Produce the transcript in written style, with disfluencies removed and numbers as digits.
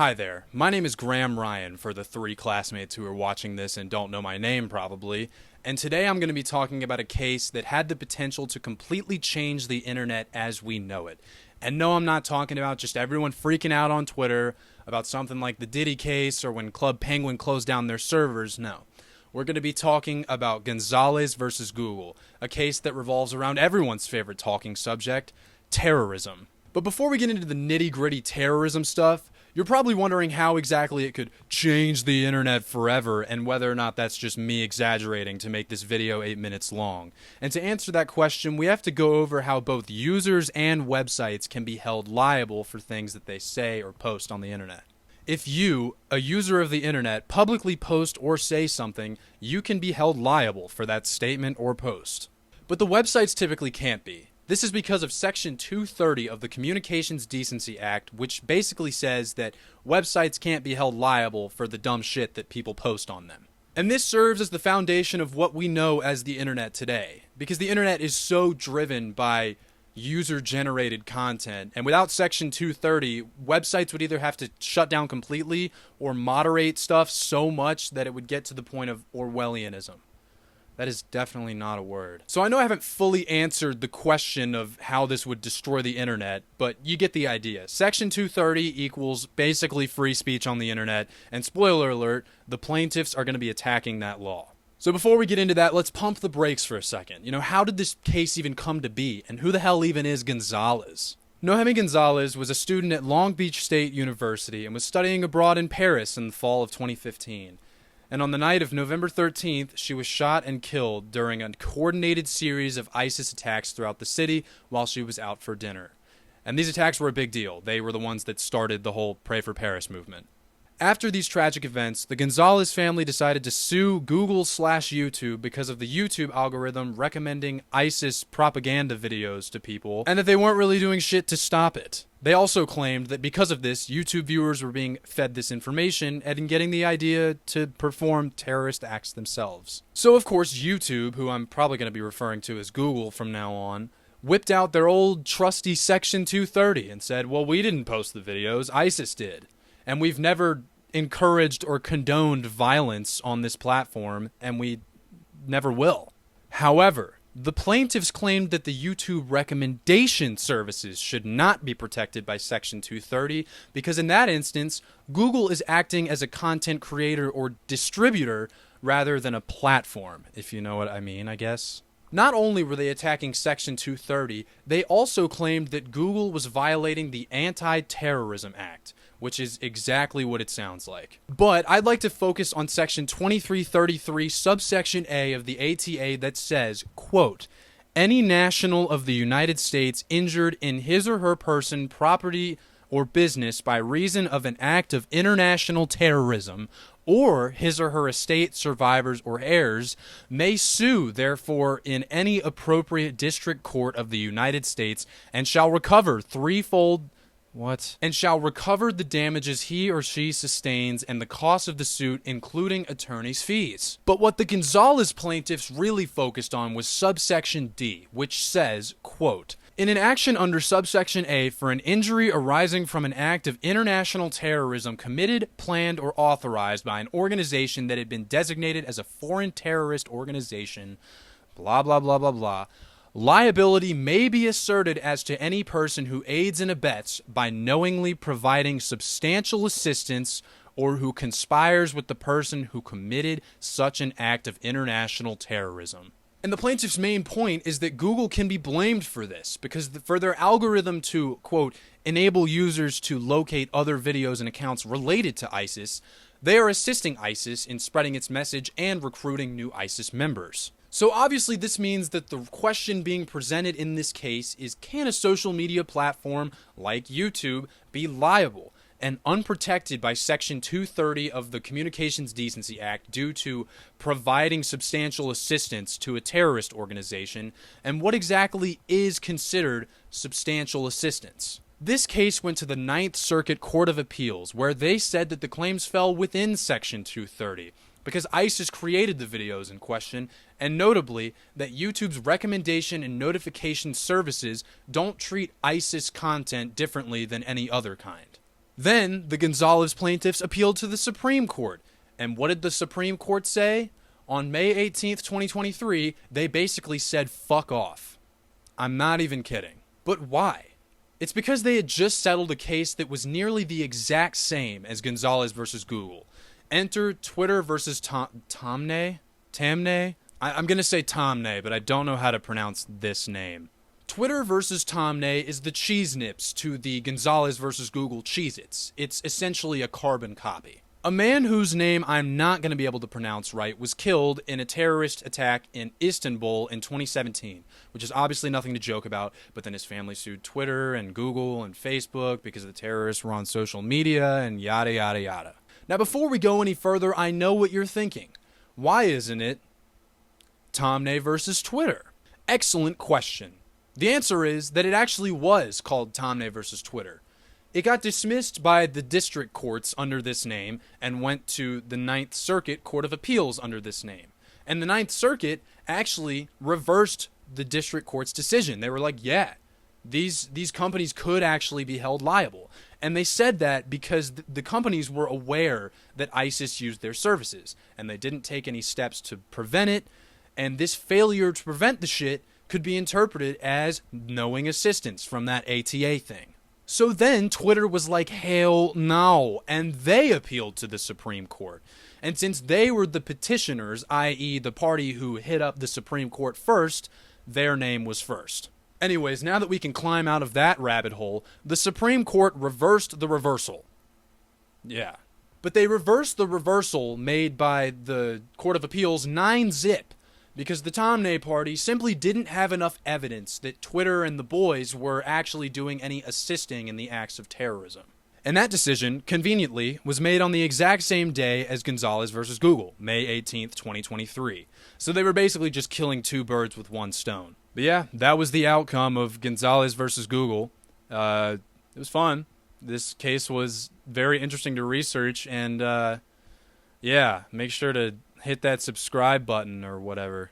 Hi there, my name is Graham Ryan for the 3 classmates who are watching this and don't know my name probably, and today I'm going to be talking about a case that had the potential to completely change the internet as we know it. And no, I'm not talking about just everyone freaking out on Twitter about something like the Diddy case or when Club Penguin closed down their servers, no. We're going to be talking about Gonzalez versus Google, a case that revolves around everyone's favorite talking subject, terrorism. But before we get into the nitty-gritty terrorism stuff, you're probably wondering how exactly it could change the internet forever and whether or not that's just me exaggerating to make this video 8 minutes long. And to answer that question, we have to go over how both users and websites can be held liable for things that they say or post on the internet. If you, a user of the internet, publicly post or say something, you can be held liable for that statement or post. But the websites typically can't be. This is because of Section 230 of the Communications Decency Act, which basically says that websites can't be held liable for the dumb shit that people post on them. And this serves as the foundation of what we know as the internet today, because the internet is so driven by user-generated content, and without Section 230, websites would either have to shut down completely or moderate stuff so much that it would get to the point of Orwellianism. That is definitely not a word. So I know I haven't fully answered the question of how this would destroy the internet, but you get the idea. Section 230 equals basically free speech on the internet, and spoiler alert, the plaintiffs are going to be attacking that law. So before we get into that, let's pump the brakes for a second. How did this case even come to be, and who the hell even is Gonzalez? Nohemi Gonzalez was a student at Long Beach State University and was studying abroad in Paris in the fall of 2015. And on the night of November 13th, she was shot and killed during a coordinated series of ISIS attacks throughout the city while she was out for dinner. And these attacks were a big deal. They were the ones that started the whole Pray for Paris movement. After these tragic events, the Gonzalez family decided to sue Google/YouTube because of the YouTube algorithm recommending ISIS propaganda videos to people, and that they weren't really doing shit to stop it. They also claimed that because of this, YouTube viewers were being fed this information and getting the idea to perform terrorist acts themselves. So of course YouTube, who I'm probably going to be referring to as Google from now on, whipped out their old trusty Section 230 and said, well, we didn't post the videos, ISIS did. And we've never encouraged or condoned violence on this platform, and we never will. However, the plaintiffs claimed that the YouTube recommendation services should not be protected by Section 230 because in that instance, Google is acting as a content creator or distributor rather than a platform, if you know what I mean, I guess. Not only were they attacking Section 230, they also claimed that Google was violating the Anti-Terrorism Act, which is exactly what it sounds like. But I'd like to focus on Section 2333, subsection A of the ATA that says, quote, any national of the United States injured in his or her person, property, or business by reason of an act of international terrorism, or his or her estate, survivors, or heirs, may sue, therefore, in any appropriate district court of the United States, and shall recover and shall recover the damages he or she sustains and the cost of the suit, including attorney's fees. But what the Gonzalez plaintiffs really focused on was subsection D, which says, quote, in an action under subsection A for an injury arising from an act of international terrorism committed, planned, or authorized by an organization that had been designated as a foreign terrorist organization, blah, blah, blah, blah, blah, liability may be asserted as to any person who aids and abets by knowingly providing substantial assistance or who conspires with the person who committed such an act of international terrorism. And the plaintiff's main point is that Google can be blamed for this because for their algorithm to, quote, enable users to locate other videos and accounts related to ISIS, they are assisting ISIS in spreading its message and recruiting new ISIS members. So obviously this means that the question being presented in this case is, can a social media platform like YouTube be liable and unprotected by Section 230 of the Communications Decency Act due to providing substantial assistance to a terrorist organization, and what exactly is considered substantial assistance? This case went to the Ninth Circuit Court of Appeals, where they said that the claims fell within Section 230, because ISIS created the videos in question, and notably that YouTube's recommendation and notification services don't treat ISIS content differently than any other kind. Then the Gonzalez plaintiffs appealed to the Supreme Court. And what did the Supreme Court say? On May 18th, 2023, they basically said fuck off. I'm not even kidding. But why? It's because they had just settled a case that was nearly the exact same as Gonzalez versus Google. Enter Twitter versus Taamneh? Taamneh? I'm going to say Taamneh, but I don't know how to pronounce this name. Twitter versus Taamneh is the cheese nips to the Gonzalez versus Google Cheez-Its. It's essentially a carbon copy. A man whose name I'm not going to be able to pronounce right was killed in a terrorist attack in Istanbul in 2017, which is obviously nothing to joke about, but then his family sued Twitter and Google and Facebook because the terrorists were on social media and yada yada yada. Now before we go any further, I know what you're thinking. Why isn't it Taamneh versus Twitter? Excellent question. The answer is that it actually was called Taamneh versus Twitter. It got dismissed by the district courts under this name and went to the Ninth Circuit Court of Appeals under this name. And the Ninth Circuit actually reversed the district court's decision. They were like, yeah, these companies could actually be held liable. And they said that because the companies were aware that ISIS used their services, and they didn't take any steps to prevent it, and this failure to prevent the shit could be interpreted as knowing assistance from that ATA thing. So then Twitter was like, hell no, and they appealed to the Supreme Court. And since they were the petitioners, i.e. the party who hit up the Supreme Court first, their name was first. Anyways, now that we can climb out of that rabbit hole, the Supreme Court reversed the reversal. Yeah. But they reversed the reversal made by the Court of Appeals 9-zip. Because the Taamneh party simply didn't have enough evidence that Twitter and the boys were actually doing any assisting in the acts of terrorism. And that decision, conveniently, was made on the exact same day as Gonzalez versus Google, May 18th, 2023. So they were basically just killing two birds with one stone. But yeah, that was the outcome of Gonzalez versus Google. It was fun. This case was very interesting to research, and yeah, make sure to hit that subscribe button or whatever.